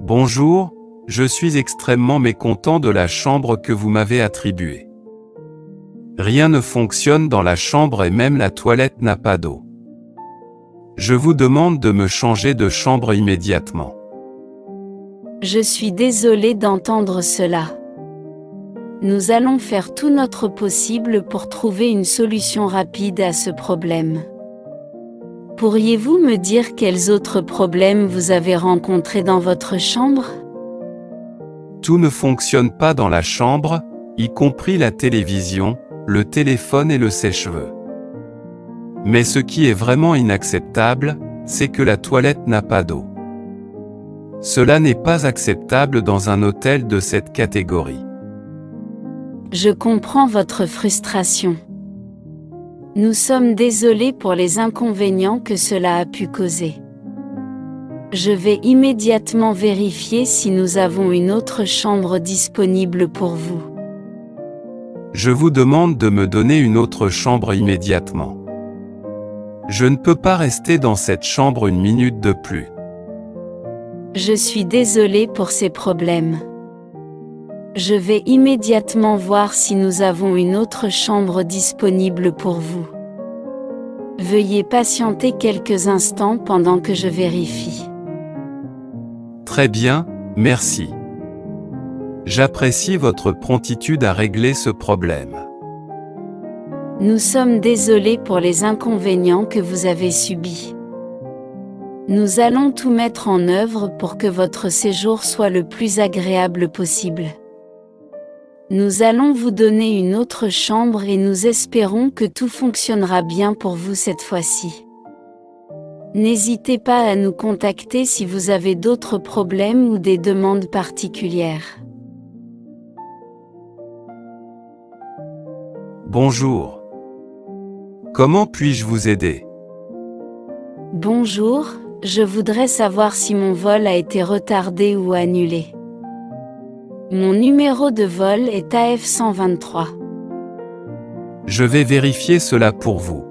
Bonjour, je suis extrêmement mécontent de la chambre que vous m'avez attribuée. Rien ne fonctionne dans la chambre et même la toilette n'a pas d'eau. Je vous demande de me changer de chambre immédiatement. Je suis désolé d'entendre cela. Nous allons faire tout notre possible pour trouver une solution rapide à ce problème. Pourriez-vous me dire quels autres problèmes vous avez rencontrés dans votre chambre? Tout ne fonctionne pas dans la chambre, y compris la télévision, le téléphone et le sèche-cheveux. Mais ce qui est vraiment inacceptable, c'est que la toilette n'a pas d'eau. Cela n'est pas acceptable dans un hôtel de cette catégorie. Je comprends votre frustration. Nous sommes désolés pour les inconvénients que cela a pu causer. Je vais immédiatement vérifier si nous avons une autre chambre disponible pour vous. Je vous demande de me donner une autre chambre immédiatement. Je ne peux pas rester dans cette chambre une minute de plus. Je suis désolé pour ces problèmes. Je vais immédiatement voir si nous avons une autre chambre disponible pour vous. Veuillez patienter quelques instants pendant que je vérifie. Très bien, merci. J'apprécie votre promptitude à régler ce problème. Nous sommes désolés pour les inconvénients que vous avez subis. Nous allons tout mettre en œuvre pour que votre séjour soit le plus agréable possible. Nous allons vous donner une autre chambre et nous espérons que tout fonctionnera bien pour vous cette fois-ci. N'hésitez pas à nous contacter si vous avez d'autres problèmes ou des demandes particulières. Bonjour. Comment puis-je vous aider? Bonjour, je voudrais savoir si mon vol a été retardé ou annulé. Mon numéro de vol est AF 123. Je vais vérifier cela pour vous.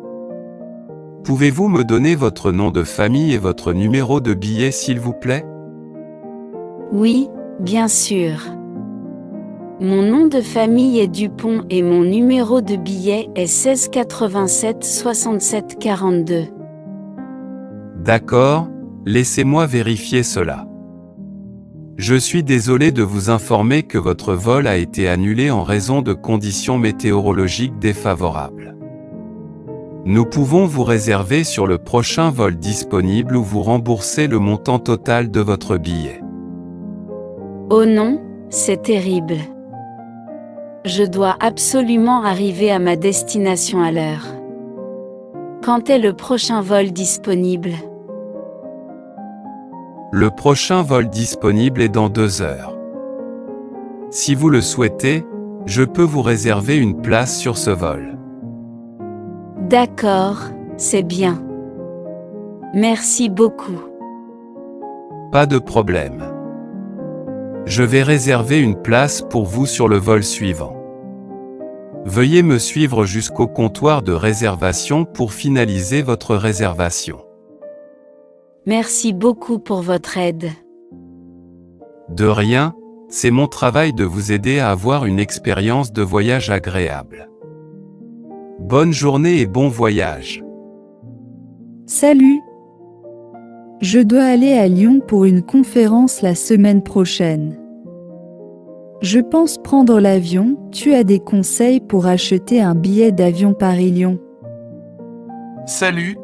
Pouvez-vous me donner votre nom de famille et votre numéro de billet s'il vous plaît? Oui, bien sûr. Mon nom de famille est Dupont et mon numéro de billet est 16 87 67 42. D'accord, laissez-moi vérifier cela. Je suis désolé de vous informer que votre vol a été annulé en raison de conditions météorologiques défavorables. Nous pouvons vous réserver sur le prochain vol disponible ou vous rembourser le montant total de votre billet. Oh non, c'est terrible. Je dois absolument arriver à ma destination à l'heure. Quand est le prochain vol disponible? Le prochain vol disponible est dans 2 heures. Si vous le souhaitez, je peux vous réserver une place sur ce vol. D'accord, c'est bien. Merci beaucoup. Pas de problème. Je vais réserver une place pour vous sur le vol suivant. Veuillez me suivre jusqu'au comptoir de réservation pour finaliser votre réservation. Merci beaucoup pour votre aide. De rien, c'est mon travail de vous aider à avoir une expérience de voyage agréable. Bonne journée et bon voyage. Salut! Je dois aller à Lyon pour une conférence la semaine prochaine. Je pense prendre l'avion. Tu as des conseils pour acheter un billet d'avion Paris-Lyon? Salut.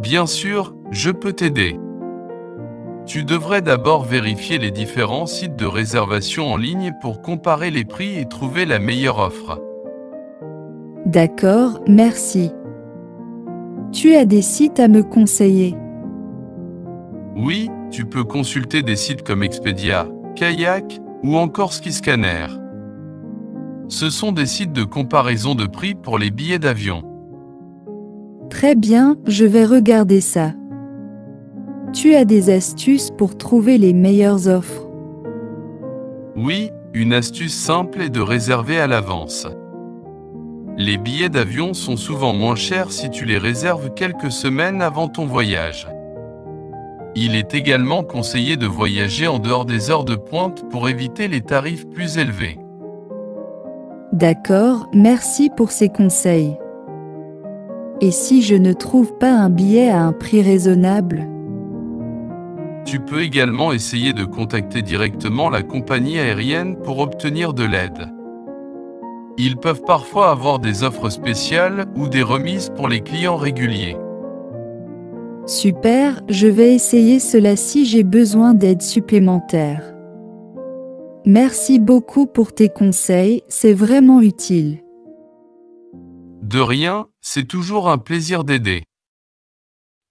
Bien sûr, je peux t'aider. Tu devrais d'abord vérifier les différents sites de réservation en ligne pour comparer les prix et trouver la meilleure offre. D'accord, merci. Tu as des sites à me conseiller? Oui, tu peux consulter des sites comme Expedia, Kayak ou encore Skiscanner. Ce sont des sites de comparaison de prix pour les billets d'avion. Très bien, je vais regarder ça. Tu as des astuces pour trouver les meilleures offres? Oui, une astuce simple est de réserver à l'avance. Les billets d'avion sont souvent moins chers si tu les réserves quelques semaines avant ton voyage. Il est également conseillé de voyager en dehors des heures de pointe pour éviter les tarifs plus élevés. D'accord, merci pour ces conseils. Et si je ne trouve pas un billet à un prix raisonnable? Tu peux également essayer de contacter directement la compagnie aérienne pour obtenir de l'aide. Ils peuvent parfois avoir des offres spéciales ou des remises pour les clients réguliers. Super, je vais essayer cela si j'ai besoin d'aide supplémentaire. Merci beaucoup pour tes conseils, c'est vraiment utile. De rien, c'est toujours un plaisir d'aider.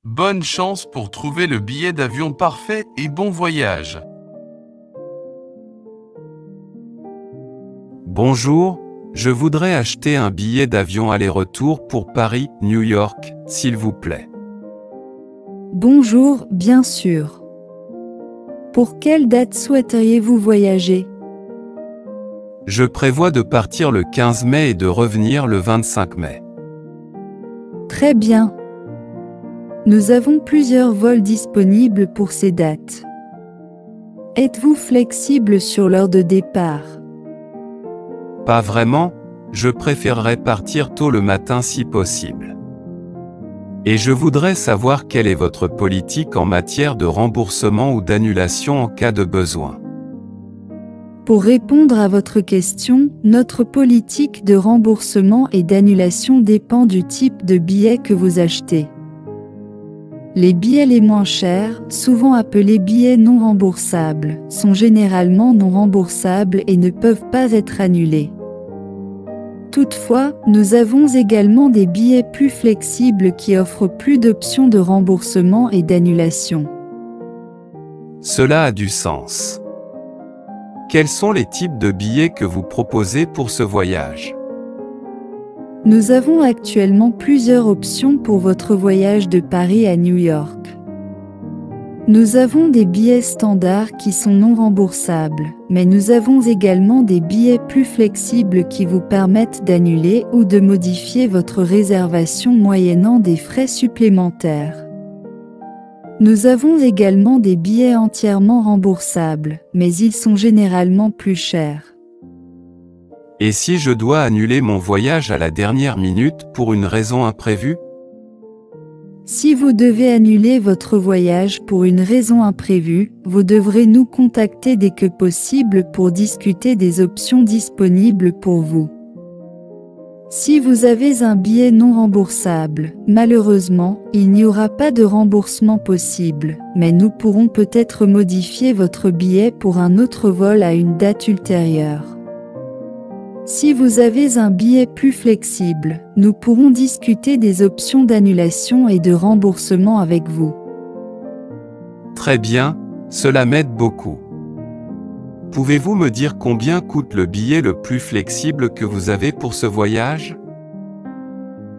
Bonne chance pour trouver le billet d'avion parfait et bon voyage. Bonjour, je voudrais acheter un billet d'avion aller-retour pour Paris, New York, s'il vous plaît. Bonjour, bien sûr. Pour quelle date souhaiteriez-vous voyager? Je prévois de partir le 15 mai et de revenir le 25 mai. Très bien. Nous avons plusieurs vols disponibles pour ces dates. Êtes-vous flexible sur l'heure de départ? Pas vraiment, je préférerais partir tôt le matin si possible. Et je voudrais savoir quelle est votre politique en matière de remboursement ou d'annulation en cas de besoin. Pour répondre à votre question, notre politique de remboursement et d'annulation dépend du type de billet que vous achetez. Les billets les moins chers, souvent appelés billets non remboursables, sont généralement non remboursables et ne peuvent pas être annulés. Toutefois, nous avons également des billets plus flexibles qui offrent plus d'options de remboursement et d'annulation. Cela a du sens. Quels sont les types de billets que vous proposez pour ce voyage? Nous avons actuellement plusieurs options pour votre voyage de Paris à New York. Nous avons des billets standards qui sont non remboursables, mais nous avons également des billets plus flexibles qui vous permettent d'annuler ou de modifier votre réservation moyennant des frais supplémentaires. Nous avons également des billets entièrement remboursables, mais ils sont généralement plus chers. Et si je dois annuler mon voyage à la dernière minute pour une raison imprévue? Si vous devez annuler votre voyage pour une raison imprévue, vous devrez nous contacter dès que possible pour discuter des options disponibles pour vous. Si vous avez un billet non remboursable, malheureusement, il n'y aura pas de remboursement possible, mais nous pourrons peut-être modifier votre billet pour un autre vol à une date ultérieure. Si vous avez un billet plus flexible, nous pourrons discuter des options d'annulation et de remboursement avec vous. Très bien, cela m'aide beaucoup. Pouvez-vous me dire combien coûte le billet le plus flexible que vous avez pour ce voyage?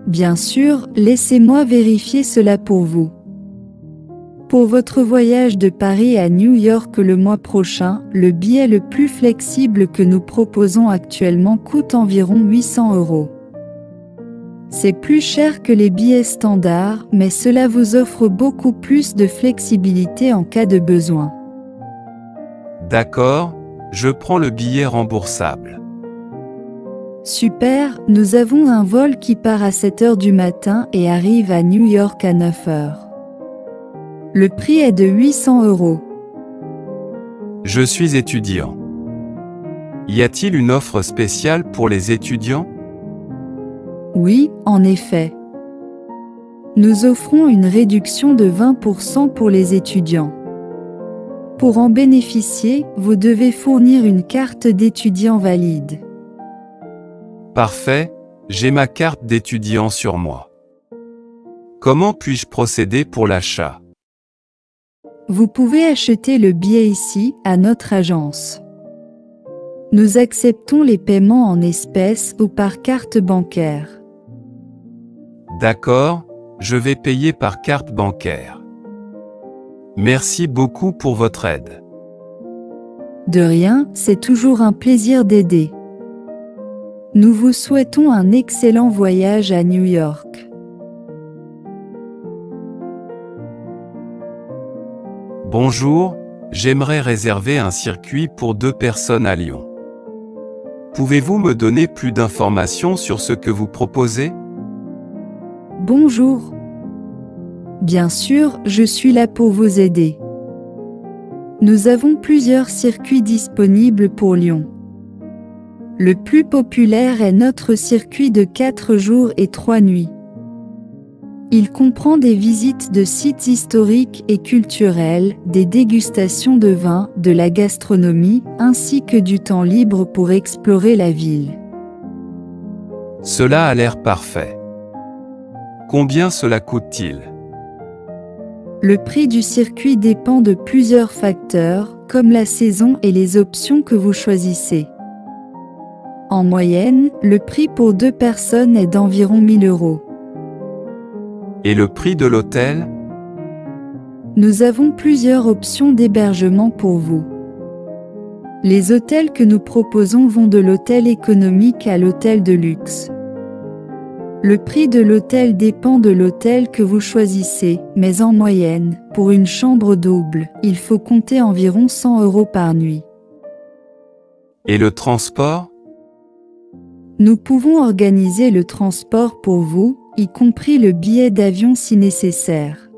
Bien sûr, laissez-moi vérifier cela pour vous. Pour votre voyage de Paris à New York le mois prochain, le billet le plus flexible que nous proposons actuellement coûte environ 800 €. C'est plus cher que les billets standards, mais cela vous offre beaucoup plus de flexibilité en cas de besoin. D'accord, je prends le billet remboursable. Super, nous avons un vol qui part à 7 h du matin et arrive à New York à 9 h. Le prix est de 800 €. Je suis étudiant. Y a-t-il une offre spéciale pour les étudiants? Oui, en effet. Nous offrons une réduction de 20% pour les étudiants. Pour en bénéficier, vous devez fournir une carte d'étudiant valide. Parfait, j'ai ma carte d'étudiant sur moi. Comment puis-je procéder pour l'achat? Vous pouvez acheter le billet ici, à notre agence. Nous acceptons les paiements en espèces ou par carte bancaire. D'accord, je vais payer par carte bancaire. Merci beaucoup pour votre aide. De rien, c'est toujours un plaisir d'aider. Nous vous souhaitons un excellent voyage à New York. Bonjour, j'aimerais réserver un circuit pour 2 personnes à Lyon. Pouvez-vous me donner plus d'informations sur ce que vous proposez? Bonjour. Bien sûr, je suis là pour vous aider. Nous avons plusieurs circuits disponibles pour Lyon. Le plus populaire est notre circuit de 4 jours et 3 nuits. Il comprend des visites de sites historiques et culturels, des dégustations de vin, de la gastronomie, ainsi que du temps libre pour explorer la ville. Cela a l'air parfait. Combien cela coûte-t-il? Le prix du circuit dépend de plusieurs facteurs, comme la saison et les options que vous choisissez. En moyenne, le prix pour 2 personnes est d'environ 1 000 €. Et le prix de l'hôtel? Nous avons plusieurs options d'hébergement pour vous. Les hôtels que nous proposons vont de l'hôtel économique à l'hôtel de luxe. Le prix de l'hôtel dépend de l'hôtel que vous choisissez, mais en moyenne, pour une chambre double, il faut compter environ 100 € par nuit. Et le transport? Nous pouvons organiser le transport pour vous, y compris le billet d'avion si nécessaire.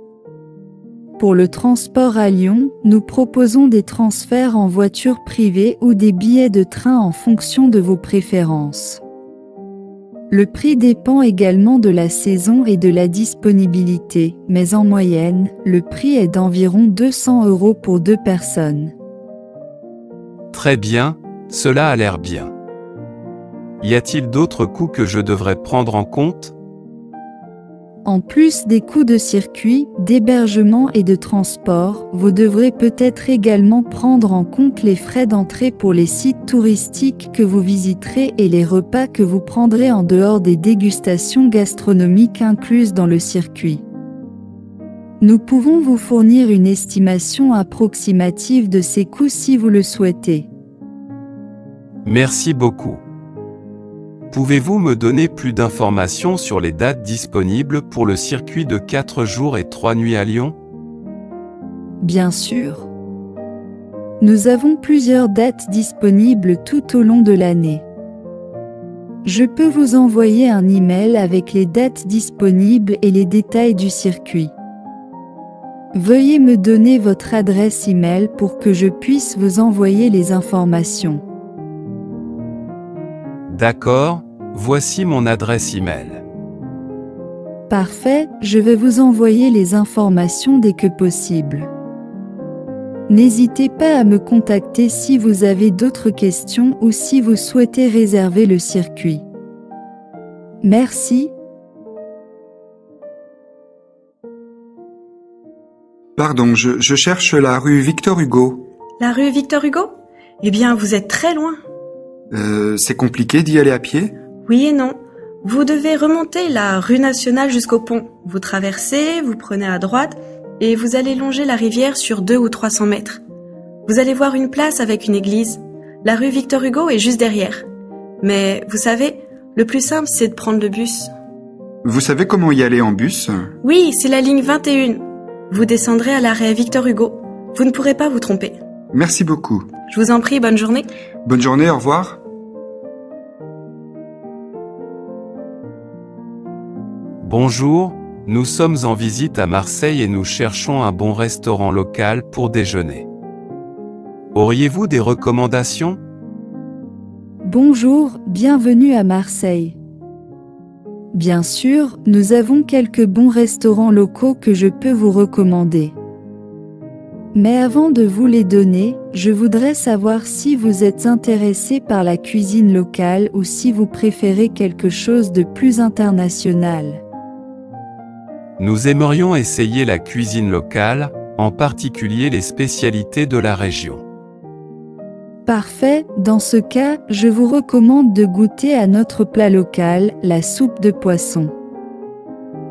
Pour le transport à Lyon, nous proposons des transferts en voiture privée ou des billets de train en fonction de vos préférences. Le prix dépend également de la saison et de la disponibilité, mais en moyenne, le prix est d'environ 200 € pour 2 personnes. Très bien, cela a l'air bien. Y a-t-il d'autres coûts que je devrais prendre en compte? En plus des coûts de circuit, d'hébergement et de transport, vous devrez peut-être également prendre en compte les frais d'entrée pour les sites touristiques que vous visiterez et les repas que vous prendrez en dehors des dégustations gastronomiques incluses dans le circuit. Nous pouvons vous fournir une estimation approximative de ces coûts si vous le souhaitez. Merci beaucoup. Pouvez-vous me donner plus d'informations sur les dates disponibles pour le circuit de 4 jours et 3 nuits à Lyon? Bien sûr. Nous avons plusieurs dates disponibles tout au long de l'année. Je peux vous envoyer un email avec les dates disponibles et les détails du circuit. Veuillez me donner votre adresse email pour que je puisse vous envoyer les informations. D'accord, voici mon adresse email. Parfait, je vais vous envoyer les informations dès que possible. N'hésitez pas à me contacter si vous avez d'autres questions ou si vous souhaitez réserver le circuit. Merci. Pardon, je cherche la rue Victor Hugo. La rue Victor Hugo? Eh bien, vous êtes très loin. C'est compliqué d'y aller à pied? Oui et non. Vous devez remonter la rue nationale jusqu'au pont. Vous traversez, vous prenez à droite et vous allez longer la rivière sur 200 ou 300 mètres. Vous allez voir une place avec une église. La rue Victor Hugo est juste derrière. Mais vous savez, le plus simple c'est de prendre le bus. Vous savez comment y aller en bus? Oui, c'est la ligne 21. Vous descendrez à l'arrêt Victor Hugo. Vous ne pourrez pas vous tromper. Merci beaucoup. Je vous en prie, bonne journée. Bonne journée, au revoir. Bonjour, nous sommes en visite à Marseille et nous cherchons un bon restaurant local pour déjeuner. Auriez-vous des recommandations? Bonjour, bienvenue à Marseille. Bien sûr, nous avons quelques bons restaurants locaux que je peux vous recommander. Mais avant de vous les donner, je voudrais savoir si vous êtes intéressé par la cuisine locale ou si vous préférez quelque chose de plus international. Nous aimerions essayer la cuisine locale, en particulier les spécialités de la région. Parfait, dans ce cas, je vous recommande de goûter à notre plat local, la soupe de poisson.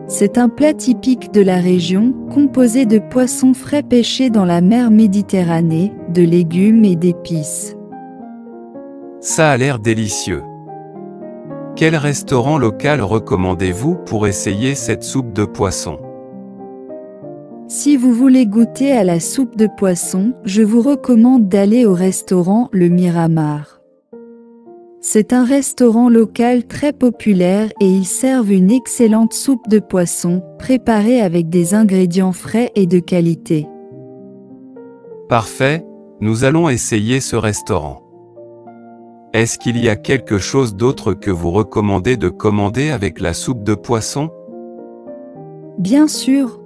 C'est un plat typique de la région, composé de poissons frais pêchés dans la mer Méditerranée, de légumes et d'épices. Ça a l'air délicieux. Quel restaurant local recommandez-vous pour essayer cette soupe de poisson? Si vous voulez goûter à la soupe de poisson, je vous recommande d'aller au restaurant Le Miramar. C'est un restaurant local très populaire et ils servent une excellente soupe de poisson, préparée avec des ingrédients frais et de qualité. Parfait, nous allons essayer ce restaurant. Est-ce qu'il y a quelque chose d'autre que vous recommandez de commander avec la soupe de poisson? Bien sûr.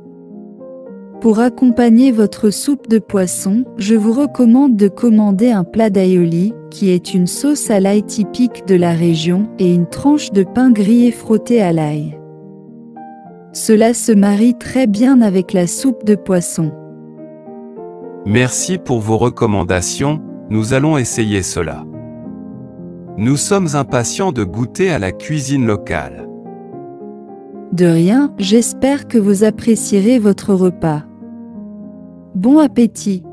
Pour accompagner votre soupe de poisson, je vous recommande de commander un plat d'aioli, qui est une sauce à l'ail typique de la région, et une tranche de pain grillé frotté à l'ail. Cela se marie très bien avec la soupe de poisson. Merci pour vos recommandations, nous allons essayer cela. Nous sommes impatients de goûter à la cuisine locale. De rien, j'espère que vous apprécierez votre repas. Bon appétit!